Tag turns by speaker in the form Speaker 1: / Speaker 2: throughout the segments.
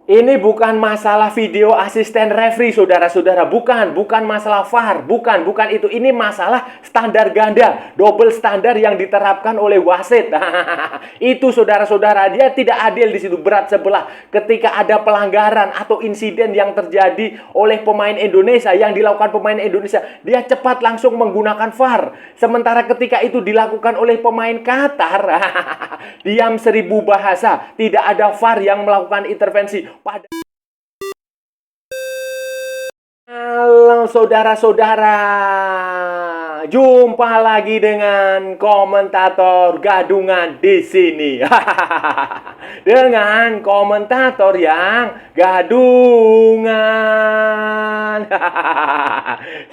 Speaker 1: Ini bukan masalah video asisten referee, saudara-saudara. Bukan masalah VAR. Bukan itu. Ini masalah standar ganda. Double standar yang diterapkan oleh wasit. Itu, saudara-saudara. Dia tidak adil di situ. Berat sebelah. Ketika ada pelanggaran atau insiden yang terjadi oleh pemain Indonesia, yang dilakukan pemain Indonesia, dia cepat langsung menggunakan VAR. Sementara ketika itu dilakukan oleh pemain Qatar, diam 1000 bahasa. Tidak ada VAR yang melakukan intervensi. Halo saudara-saudara, jumpa lagi dengan komentator gadungan di sini. Dengan komentator yang gadungan.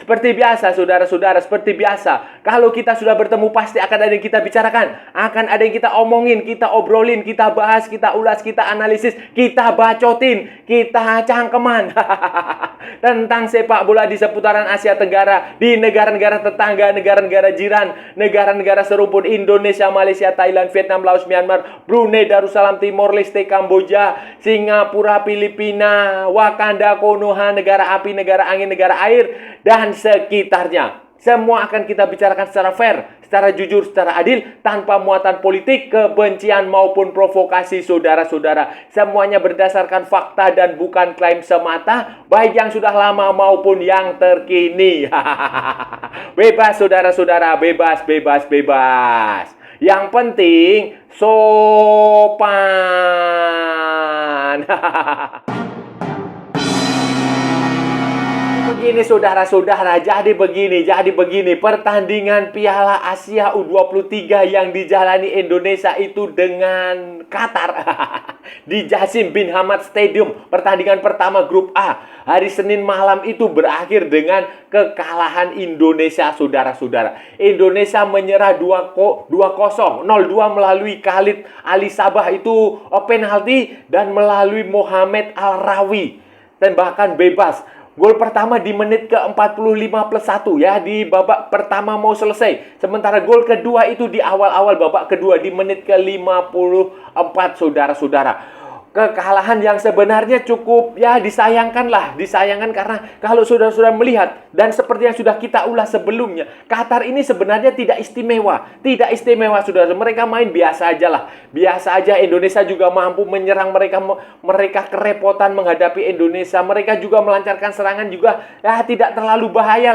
Speaker 1: Seperti biasa saudara-saudara, seperti biasa. Kalau kita sudah bertemu pasti akan ada yang kita bicarakan, akan ada yang kita omongin, kita obrolin, kita bahas, kita ulas, kita analisis, kita bacotin, kita cangkeman. Tentang sepak bola di seputaran Asia Tenggara, di negara-negara tetangga, negara-negara jiran, negara-negara serumpun Indonesia, Malaysia, Thailand, Vietnam, Laos, Myanmar, Brunei, Darussalam, Timor Leste, Kamboja, Singapura, Filipina, Wakanda, Konoha, negara api, negara angin, negara air, dan sekitarnya. Semua akan kita bicarakan secara fair, secara jujur, secara adil, tanpa muatan politik, kebencian maupun provokasi, saudara-saudara. Semuanya berdasarkan fakta dan bukan klaim semata, baik yang sudah lama maupun yang terkini. Bebas, saudara-saudara, bebas. Yang penting, sopan. Begini saudara-saudara, jadi begini pertandingan Piala Asia U23 yang dijalani Indonesia itu dengan Qatar di Jassim bin Hamad Stadium. Pertandingan pertama grup A hari Senin malam itu berakhir dengan kekalahan Indonesia, saudara-saudara. Indonesia menyerah 2-0 melalui Khalid Ali Sabah itu penalti, dan melalui Mohamed Al-Rawi tembakan bebas. Gol pertama di menit ke-45+1 ya, di babak pertama mau selesai. Sementara gol kedua itu di awal-awal babak kedua di menit ke-54, saudara-saudara. Kekalahan yang sebenarnya cukup ya disayangkan karena kalau saudara-saudara melihat, dan seperti yang sudah kita ulas sebelumnya, Qatar ini sebenarnya tidak istimewa, saudara. Mereka main biasa aja. Indonesia juga mampu menyerang mereka kerepotan menghadapi Indonesia. Mereka juga melancarkan serangan juga ya, tidak terlalu bahaya.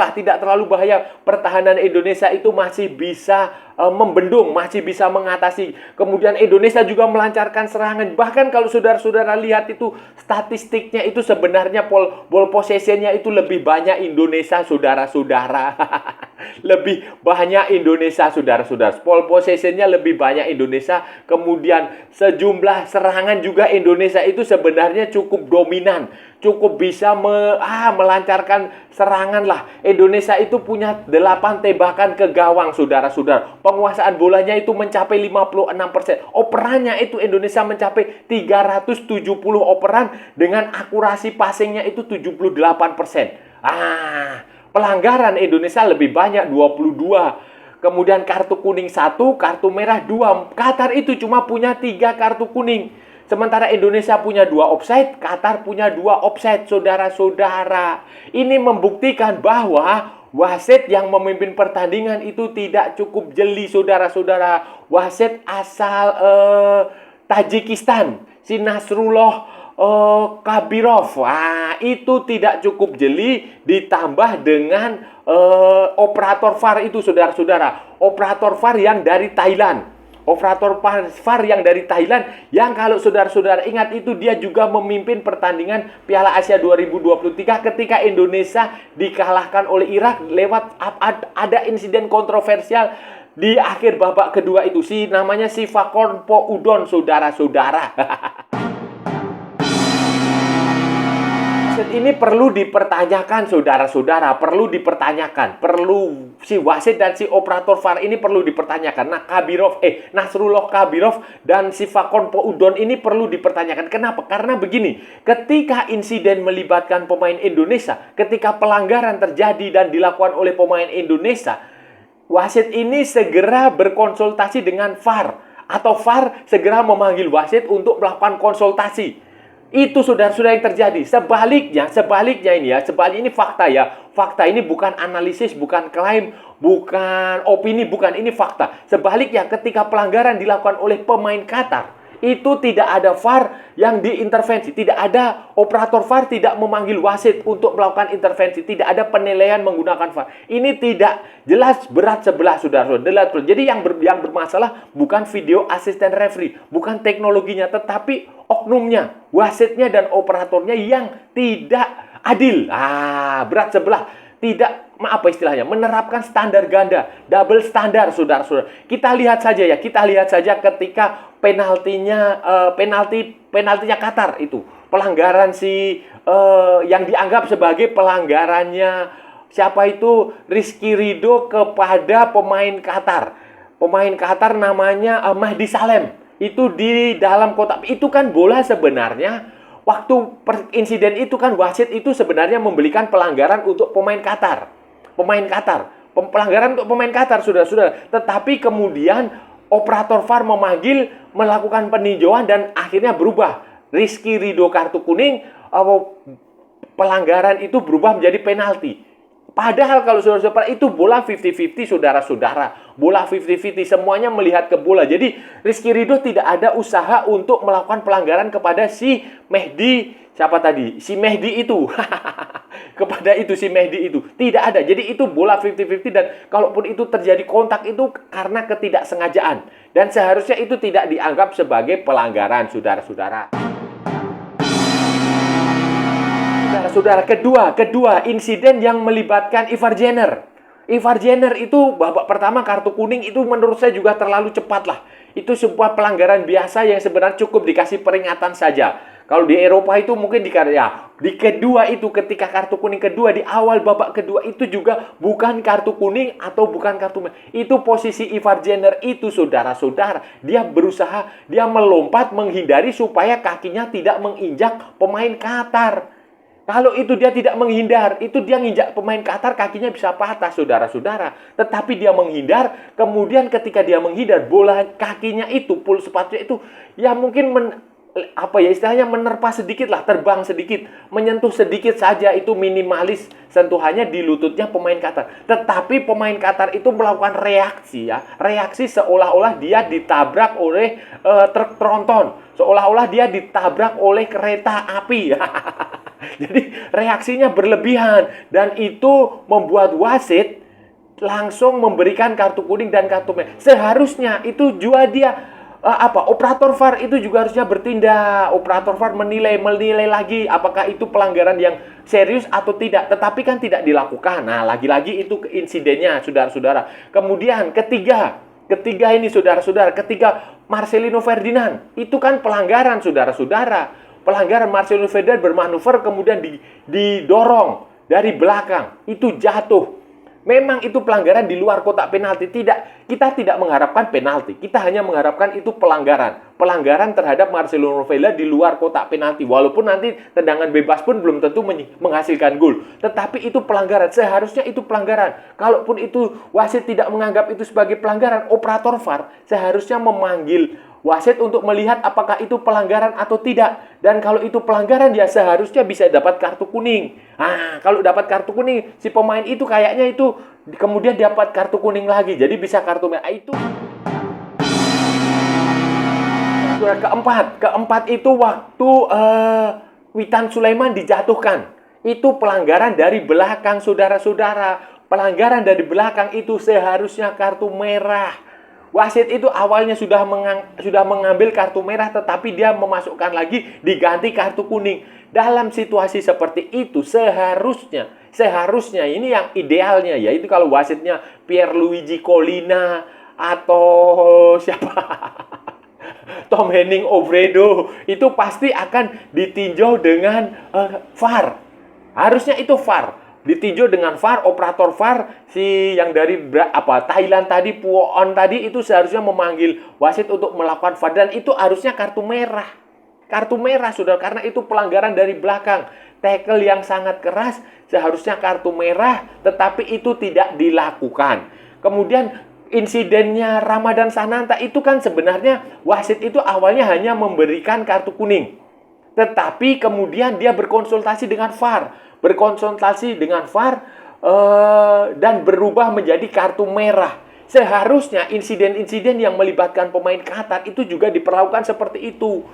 Speaker 1: Pertahanan Indonesia itu masih bisa membendung, masih bisa mengatasi. Kemudian Indonesia juga melancarkan serangan. Bahkan kalau saudara-saudara lihat itu statistiknya itu sebenarnya ball possession-nya itu lebih banyak Indonesia, saudara-saudara. Lebih banyak Indonesia, saudara-saudara. Ball possession-nya lebih banyak Indonesia. Kemudian sejumlah serangan juga Indonesia itu sebenarnya cukup dominan, cukup bisa melancarkan serangan lah. Indonesia itu punya 8 tembakan ke gawang, saudara-saudara. Penguasaan bolanya itu mencapai 56%. Operannya itu Indonesia mencapai 370 operan dengan akurasi passingnya itu 78%. Pelanggaran Indonesia lebih banyak, 22. Kemudian kartu kuning 1, kartu merah 2. Qatar itu cuma punya 3 kartu kuning. Sementara Indonesia punya 2 offside, Qatar punya 2 offside, saudara-saudara. Ini membuktikan bahwa wasit yang memimpin pertandingan itu tidak cukup jeli, saudara-saudara. Wasit asal Tajikistan, si Nasrullah Kabirov. Itu tidak cukup jeli, ditambah dengan operator VAR itu, saudara-saudara. Operator VAR yang dari Thailand. Yang kalau saudara-saudara ingat itu dia juga memimpin pertandingan Piala Asia 2023 ketika Indonesia dikalahkan oleh Irak lewat ada insiden kontroversial di akhir babak kedua itu, namanya Sivakorn Udon, saudara-saudara. Ini perlu dipertanyakan, saudara-saudara, perlu si wasit dan si operator VAR ini perlu dipertanyakan. Nasrullah Kabirov dan si Sivakorn Udon ini perlu dipertanyakan. Kenapa? Karena begini, ketika insiden melibatkan pemain Indonesia, ketika pelanggaran terjadi dan dilakukan oleh pemain Indonesia, wasit ini segera berkonsultasi dengan VAR, atau VAR segera memanggil wasit untuk melakukan konsultasi. Itu saudara-saudara yang terjadi. Sebaliknya ini ya, sebaliknya ini fakta ya. Fakta ini bukan analisis, bukan klaim, bukan opini, bukan, ini fakta. Sebaliknya ketika pelanggaran dilakukan oleh pemain Qatar, itu tidak ada VAR yang diintervensi. Tidak ada operator VAR tidak memanggil wasit untuk melakukan intervensi. Tidak ada penilaian menggunakan VAR. Ini tidak jelas berat sebelah, saudara-saudara. Jadi yang bermasalah bukan video asisten referee, bukan teknologinya, tetapi oknumnya, wasitnya dan operatornya yang tidak adil. Berat sebelah. Tidak, apa istilahnya, menerapkan standar ganda, double standar, saudara-saudara. Kita lihat saja ketika penaltinya Qatar itu, pelanggaran yang dianggap sebagai pelanggarannya siapa itu, Rizky Ridho kepada pemain Qatar. Pemain Qatar namanya Mahdi Salem. Itu di dalam kotak. Itu kan bola sebenarnya waktu insiden itu kan wasit itu sebenarnya memberikan pelanggaran untuk pemain Qatar. Pelanggaran untuk pemain Qatar, saudara-saudara. Tetapi kemudian operator VAR melakukan peninjauan dan akhirnya berubah. Rizky Ridho kartu kuning, pelanggaran itu berubah menjadi penalti. Padahal kalau saudara-saudara itu bola 50-50, saudara-saudara. Bola 50-50, semuanya melihat ke bola. Jadi Rizky Ridho tidak ada usaha untuk melakukan pelanggaran kepada si Mehdi, siapa tadi? Si Mehdi itu. Kepada itu si Mehdi itu. Tidak ada. Jadi itu bola 50-50 dan kalaupun itu terjadi kontak itu karena ketidaksengajaan. Dan seharusnya itu tidak dianggap sebagai pelanggaran, saudara-saudara. Saudara, kedua insiden yang melibatkan Ivar Jenner. Ivar Jenner itu babak pertama kartu kuning itu menurut saya juga terlalu cepat lah. Itu sebuah pelanggaran biasa yang sebenarnya cukup dikasih peringatan saja. Kalau di Eropa itu mungkin di kedua itu, ketika kartu kuning kedua di awal babak kedua itu juga bukan kartu kuning atau bukan kartu merah. Itu posisi Ivar Jenner itu, saudara-saudara. Dia berusaha, dia melompat menghindari supaya kakinya tidak menginjak pemain Qatar. Kalau itu dia tidak menghindar, itu dia nginjak pemain Qatar, kakinya bisa patah, saudara-saudara. Tetapi dia menghindar, kemudian ketika dia menghindar, bola kakinya itu, pul sepatunya itu, ya mungkin istilahnya menerpa sedikit lah, terbang sedikit, menyentuh sedikit saja, itu minimalis sentuhannya di lututnya pemain Qatar. Tetapi pemain Qatar itu melakukan reaksi seolah-olah dia ditabrak oleh truk tronton, seolah-olah dia ditabrak oleh kereta api. Jadi reaksinya berlebihan dan itu membuat wasit langsung memberikan kartu kuning dan kartu merah. Seharusnya itu juga dia operator VAR itu juga harusnya bertindak. Operator VAR menilai lagi apakah itu pelanggaran yang serius atau tidak. Tetapi kan tidak dilakukan. Nah, lagi-lagi itu insidennya, saudara-saudara. Kemudian ketiga ini, saudara-saudara, ketiga Marcelino Ferdinand. Itu kan pelanggaran, saudara-saudara. Pelanggaran, Marcelino Ferdinand bermanuver kemudian didorong dari belakang. Itu jatuh. Memang itu pelanggaran di luar kotak penalti. Kita tidak mengharapkan penalti. Kita hanya mengharapkan itu pelanggaran. Pelanggaran terhadap Marcelino Ferdinand di luar kotak penalti. Walaupun nanti tendangan bebas pun belum tentu menghasilkan gol. Tetapi itu pelanggaran. Seharusnya itu pelanggaran. Kalaupun itu wasit tidak menganggap itu sebagai pelanggaran, operator VAR seharusnya memanggil wasit untuk melihat apakah itu pelanggaran atau tidak. Dan kalau itu pelanggaran, ya seharusnya bisa dapat kartu kuning. Kalau dapat kartu kuning, si pemain itu kayaknya itu kemudian dapat kartu kuning lagi. Jadi bisa kartu merah. Itu keempat itu waktu Witan Sulaiman dijatuhkan. Itu pelanggaran dari belakang, saudara-saudara. Pelanggaran dari belakang itu seharusnya kartu merah. Wasit itu awalnya sudah mengambil kartu merah, tetapi dia memasukkan lagi, diganti kartu kuning. Dalam situasi seperti itu seharusnya ini yang idealnya, yaitu kalau wasitnya Pierluigi Collina atau siapa Tom Henning Ovredo, itu pasti akan ditinjau dengan VAR. Harusnya itu VAR. Ditinjau dengan VAR, operator VAR yang dari Thailand tadi, Puon tadi, itu seharusnya memanggil wasit untuk melakukan VAR, dan itu harusnya kartu merah. Kartu merah, saudara, karena itu pelanggaran dari belakang. Tackle yang sangat keras, seharusnya kartu merah, tetapi itu tidak dilakukan. Kemudian insidennya Ramadan Sananta itu kan sebenarnya wasit itu awalnya hanya memberikan kartu kuning. Tetapi kemudian dia berkonsultasi dengan VAR. Berkonsultasi dengan VAR dan berubah menjadi kartu merah. Seharusnya insiden-insiden yang melibatkan pemain Qatar itu juga diperlakukan seperti itu.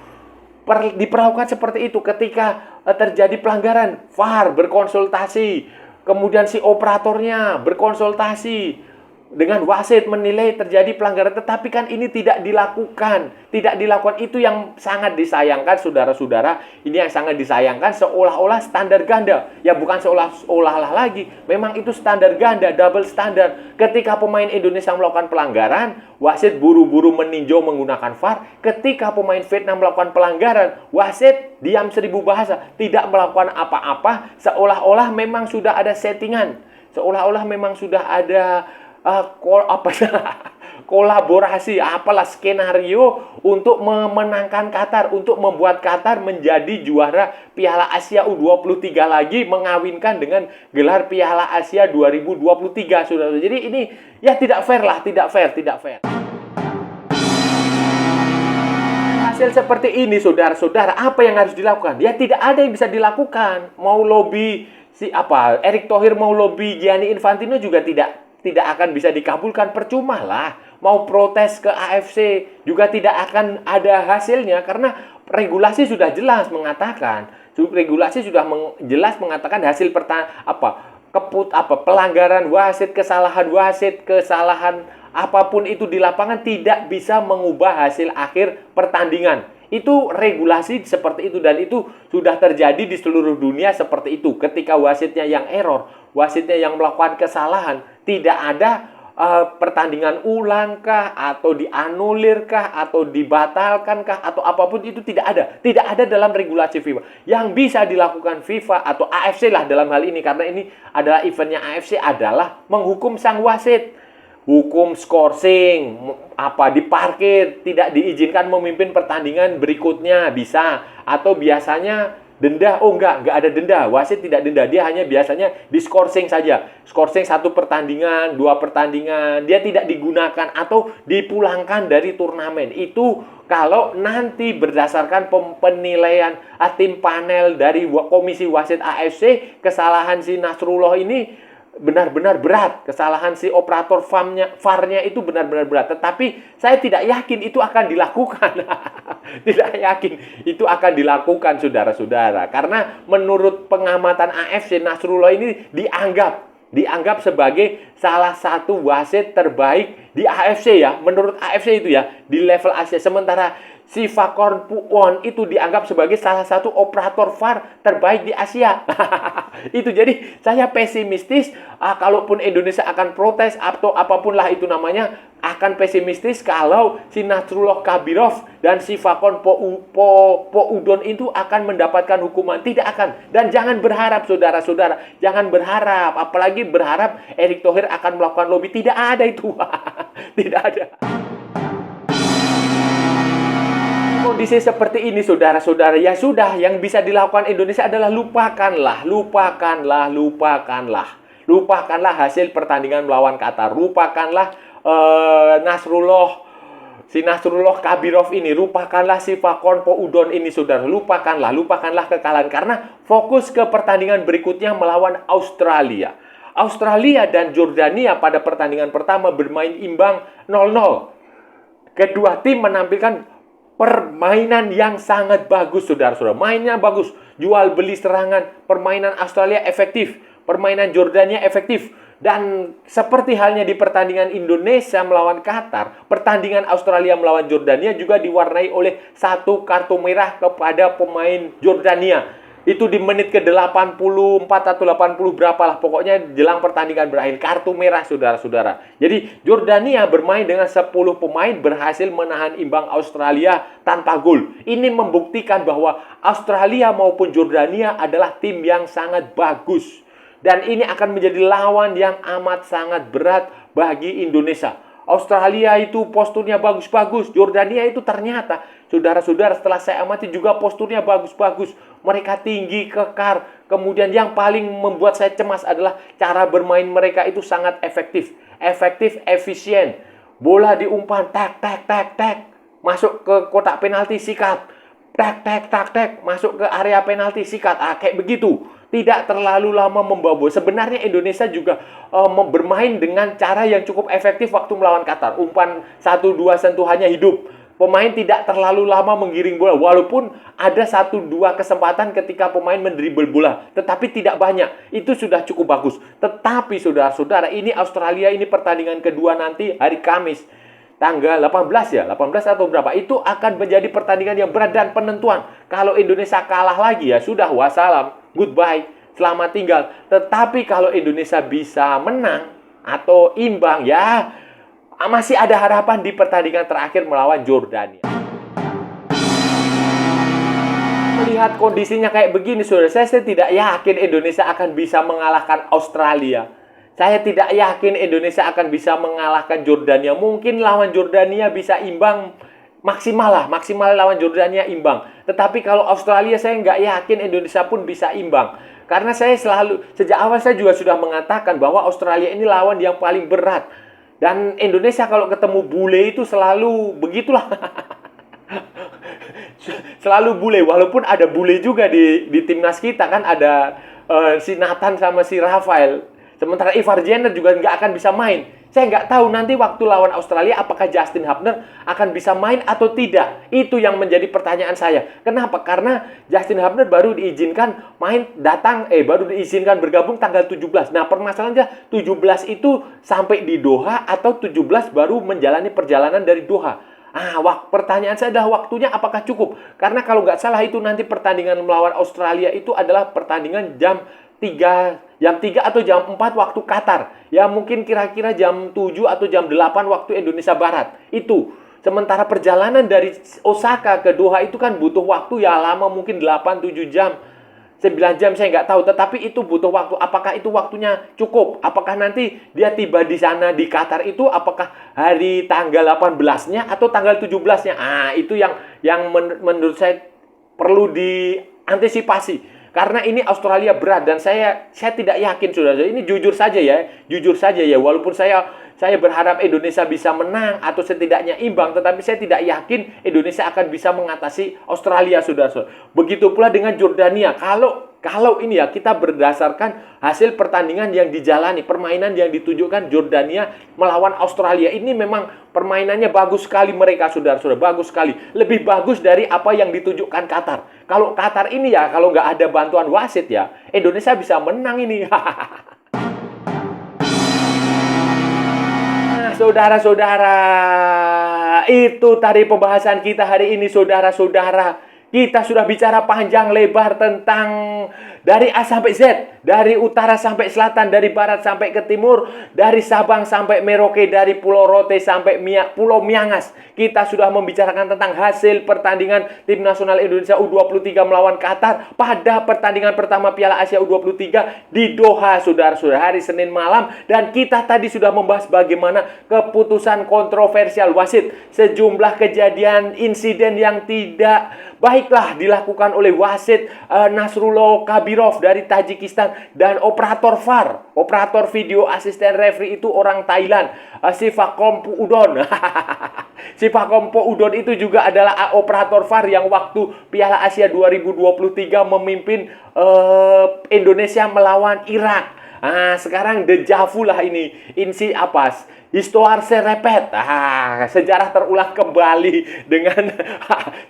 Speaker 1: Diperlakukan seperti itu ketika terjadi pelanggaran. VAR berkonsultasi, kemudian si operatornya berkonsultasi dengan wasit menilai terjadi pelanggaran, tetapi kan ini tidak dilakukan. Tidak dilakukan, itu yang sangat disayangkan, saudara-saudara. Ini yang sangat disayangkan, seolah-olah standar ganda. Ya bukan seolah-olah lagi, memang itu standar ganda, double standar. Ketika pemain Indonesia melakukan pelanggaran, wasit buru-buru meninjau menggunakan VAR. Ketika pemain Vietnam melakukan pelanggaran, wasit diam seribu bahasa, tidak melakukan apa-apa, seolah-olah memang sudah ada settingan. Seolah-olah memang sudah ada kolaborasi, apalah skenario untuk memenangkan Qatar, untuk membuat Qatar menjadi juara Piala Asia U23 lagi, mengawinkan dengan gelar Piala Asia 2023, saudara. Jadi ini ya tidak fair lah, tidak fair. Hasil seperti ini, saudara-saudara, apa yang harus dilakukan? Ya tidak ada yang bisa dilakukan. Mau lobby Erick Thohir, mau lobby Gianni Infantino juga tidak akan bisa dikabulkan, percuma lah. Mau protes ke AFC juga tidak akan ada hasilnya, karena regulasi sudah jelas mengatakan, hasil pelanggaran wasit, kesalahan apapun itu di lapangan tidak bisa mengubah hasil akhir pertandingan. Itu regulasi seperti itu, dan itu sudah terjadi di seluruh dunia seperti itu. Ketika wasitnya yang error, wasitnya yang melakukan kesalahan, tidak ada pertandingan ulang kah, atau dianulir kah, atau dibatalkan kah, atau apapun itu tidak ada. Tidak ada dalam regulasi FIFA. Yang bisa dilakukan FIFA atau AFC lah dalam hal ini, karena ini adalah eventnya AFC, adalah menghukum sang wasit. Hukum skorsing, diparkir, tidak diizinkan memimpin pertandingan berikutnya, bisa. Atau biasanya denda, enggak ada denda, wasit tidak denda, dia hanya biasanya diskorsing saja. Skorsing 1 pertandingan, 2 pertandingan, dia tidak digunakan atau dipulangkan dari turnamen. Itu kalau nanti berdasarkan penilaian tim panel dari Komisi Wasit AFC, kesalahan si Nasrullah ini benar-benar berat. Kesalahan si operator VAR-nya itu benar-benar berat. Tetapi saya tidak yakin itu akan dilakukan. Tidak yakin itu akan dilakukan, saudara-saudara. Karena menurut pengamatan AFC, Nasrullah ini dianggap sebagai salah satu wasit terbaik di AFC ya. Menurut AFC itu ya, di level Asia. Sementara si Fakorn Puwon itu dianggap sebagai salah satu operator VAR terbaik di Asia. Itu jadi saya pesimistis, kalaupun Indonesia akan protes atau apapun lah itu namanya, akan pesimistis kalau si Nasrullah Kabirov dan si Fakorn Poudon itu akan mendapatkan hukuman. Tidak akan. Dan jangan berharap, saudara-saudara, jangan berharap, apalagi berharap Erick Thohir akan melakukan lobby. Tidak ada itu. Tidak ada. Kondisi seperti ini, saudara-saudara, ya sudah, yang bisa dilakukan Indonesia adalah lupakanlah hasil pertandingan melawan Qatar, lupakanlah si Nasrullah Kabirov ini, lupakanlah si Fakorn Poudon ini, saudara, lupakanlah kekalahan, karena fokus ke pertandingan berikutnya melawan Australia. Australia dan Jordania pada pertandingan pertama bermain imbang 0-0. Kedua tim menampilkan permainan yang sangat bagus, saudara-saudara. Mainnya bagus, jual beli serangan, permainan Australia efektif, permainan Jordania efektif. Dan seperti halnya di pertandingan Indonesia melawan Qatar, pertandingan Australia melawan Jordania juga diwarnai oleh 1 kartu merah kepada pemain Jordania. Itu di menit ke-84 atau 80 berapa lah, pokoknya jelang pertandingan berakhir, kartu merah, saudara-saudara. Jadi Jordania bermain dengan 10 pemain berhasil menahan imbang Australia tanpa gol. Ini membuktikan bahwa Australia maupun Jordania adalah tim yang sangat bagus. Dan ini akan menjadi lawan yang amat sangat berat bagi Indonesia. Australia itu posturnya bagus-bagus. Jordania itu ternyata, saudara-saudara, setelah saya amati juga posturnya bagus-bagus. Mereka tinggi, kekar. Kemudian yang paling membuat saya cemas adalah cara bermain mereka itu sangat efektif. Efektif, efisien. Bola diumpan, tak. Masuk ke kotak penalti, sikat. tek, masuk ke area penalti, sikat. Kayak begitu. Tidak terlalu lama membawa. Sebenarnya Indonesia juga bermain dengan cara yang cukup efektif waktu melawan Qatar. Umpan 1-2 sentuhannya hidup. Pemain tidak terlalu lama menggiring bola. Walaupun ada 1-2 kesempatan ketika pemain mendribble bola. Tetapi tidak banyak. Itu sudah cukup bagus. Tetapi saudara-saudara, ini Australia, ini pertandingan kedua nanti hari Kamis. Tanggal 18 ya, 18 atau berapa, itu akan menjadi pertandingan yang berat dan penentuan. Kalau Indonesia kalah lagi ya sudah, wassalam, goodbye, selamat tinggal. Tetapi kalau Indonesia bisa menang atau imbang ya, masih ada harapan di pertandingan terakhir melawan Jordania. Melihat kondisinya kayak begini, saudara, saya tidak yakin Indonesia akan bisa mengalahkan Australia. Saya tidak yakin Indonesia akan bisa mengalahkan Jordania. Mungkin lawan Jordania bisa imbang maksimal lawan Jordania imbang. Tetapi kalau Australia saya nggak yakin Indonesia pun bisa imbang. Karena saya selalu, sejak awal saya juga sudah mengatakan bahwa Australia ini lawan yang paling berat. Dan Indonesia kalau ketemu bule itu selalu begitulah. Selalu bule, walaupun ada bule juga di timnas kita kan, ada si Nathan sama si Rafael. Sementara Ivar Jenner juga nggak akan bisa main. Saya nggak tahu nanti waktu lawan Australia apakah Justin Hubner akan bisa main atau tidak. Itu yang menjadi pertanyaan saya. Kenapa? Karena Justin Hubner baru diizinkan baru diizinkan bergabung tanggal 17. Nah, permasalahannya 17 itu sampai di Doha atau 17 baru menjalani perjalanan dari Doha. Pertanyaan saya adalah waktunya apakah cukup? Karena kalau nggak salah itu nanti pertandingan melawan Australia itu adalah pertandingan jam 3 atau jam 4 waktu Qatar. Ya mungkin kira-kira jam 7 atau jam 8 waktu Indonesia Barat. Itu. Sementara perjalanan dari Osaka ke Doha itu kan butuh waktu ya lama, mungkin 8-7 jam. 9 jam saya nggak tahu, tetapi itu butuh waktu. Apakah itu waktunya cukup? Apakah nanti dia tiba di sana di Qatar itu apakah hari tanggal 18-nya atau tanggal 17-nya? Itu yang menurut saya perlu diantisipasi. Karena ini Australia berat dan saya tidak yakin, saudara. Ini jujur saja ya. Walaupun saya berharap Indonesia bisa menang atau setidaknya imbang, tetapi saya tidak yakin Indonesia akan bisa mengatasi Australia, saudara. Begitu pula dengan Jordania. Kalau ini ya kita berdasarkan hasil pertandingan yang dijalani, permainan yang ditunjukkan Jordania melawan Australia, ini memang permainannya bagus sekali mereka, saudara-saudara, bagus sekali. Lebih bagus dari apa yang ditunjukkan Qatar. Kalau Qatar ini ya, kalau nggak ada bantuan wasit ya, Indonesia bisa menang ini. Saudara-saudara, itu tadi pembahasan kita hari ini, saudara-saudara. Kita sudah bicara panjang lebar tentang dari A sampai Z, dari utara sampai selatan, dari barat sampai ke timur, dari Sabang sampai Merauke, dari Pulau Rote sampai Pulau Miangas. Kita sudah membicarakan tentang hasil pertandingan tim nasional Indonesia U23 melawan Qatar pada pertandingan pertama Piala Asia U23 di Doha, saudara-saudara, hari Senin malam. Dan kita tadi sudah membahas bagaimana keputusan kontroversial wasit, sejumlah kejadian insiden yang tidak baiklah dilakukan oleh wasit Nasrullah Kabirov dari Tajikistan dan operator VAR, operator video asisten referee itu orang Thailand, Sivakompu Udon. Sivakompu Udon itu juga adalah operator VAR yang waktu Piala Asia 2023 memimpin Indonesia melawan Irak. Sekarang dejavu lah ini. Histoire se répète. Sejarah terulang kembali dengan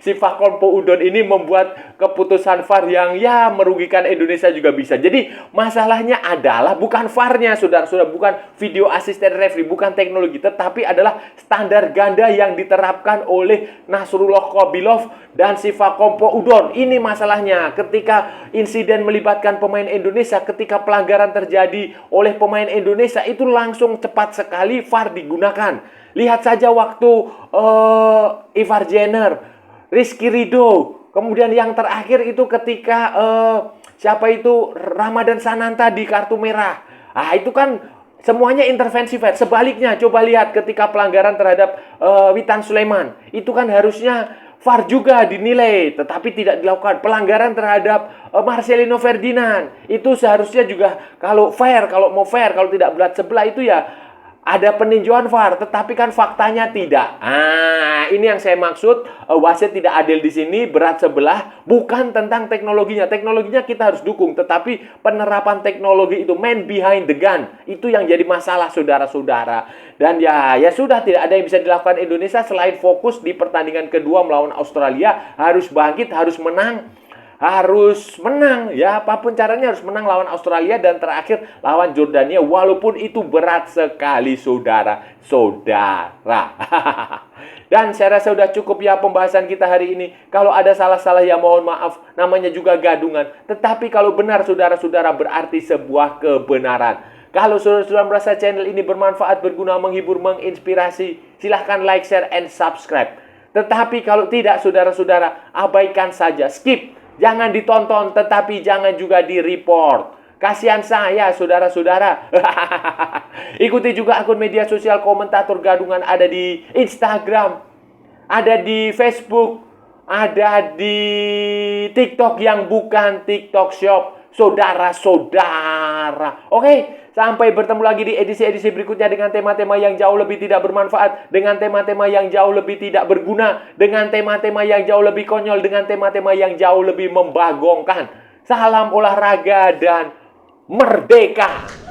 Speaker 1: Sivakompu Udon ini membuat keputusan VAR yang ya merugikan Indonesia juga bisa. Jadi masalahnya adalah bukan VAR-nya, saudara-saudara, bukan video asisten referee, bukan teknologi, tetapi adalah standar ganda yang diterapkan oleh Nasrullah Kabirov dan Sivakompu Udon. Ini masalahnya ketika insiden melibatkan pemain Indonesia, ketika pelanggaran terjadi oleh pemain Indonesia itu langsung cepat sekali VAR digunakan. Lihat saja waktu Ivar Jenner, Rizky Ridho, kemudian yang terakhir itu ketika Ramadan Sananta di kartu merah. Itu kan semuanya intervensi VAR. Sebaliknya, coba lihat ketika pelanggaran terhadap Witan Sulaiman, itu kan harusnya VAR juga dinilai, tetapi tidak dilakukan. Pelanggaran terhadap Marcelino Ferdinand, itu seharusnya juga kalau mau fair, kalau tidak berat sebelah itu ya ada peninjauan VAR, tetapi kan faktanya tidak. Ini yang saya maksud, wasit tidak adil di sini, berat sebelah, bukan tentang teknologinya. Teknologinya kita harus dukung, tetapi penerapan teknologi itu, man behind the gun, itu yang jadi masalah, saudara-saudara. Dan ya sudah, tidak ada yang bisa dilakukan Indonesia selain fokus di pertandingan kedua melawan Australia, harus bangkit, harus menang. Harus menang, ya apapun caranya harus menang lawan Australia, dan terakhir lawan Jordania, walaupun itu berat sekali, saudara-saudara. Dan saya rasa sudah cukup ya pembahasan kita hari ini. Kalau ada salah-salah ya mohon maaf, namanya juga gadungan. Tetapi kalau benar, saudara-saudara, berarti sebuah kebenaran. Kalau saudara-saudara merasa channel ini bermanfaat, berguna, menghibur, menginspirasi, silahkan like, share, and subscribe. Tetapi kalau tidak, saudara-saudara, abaikan saja, skip. Jangan ditonton, tetapi jangan juga di-report. Kasihan saya, saudara-saudara. Ikuti juga akun media sosial Komentator Gadungan, ada di Instagram, ada di Facebook, ada di TikTok yang bukan TikTok Shop, saudara-saudara. Oke, sampai bertemu lagi di edisi-edisi berikutnya dengan tema-tema yang jauh lebih tidak bermanfaat, dengan tema-tema yang jauh lebih tidak berguna, dengan tema-tema yang jauh lebih konyol, dengan tema-tema yang jauh lebih membagongkan. Salam olahraga dan merdeka!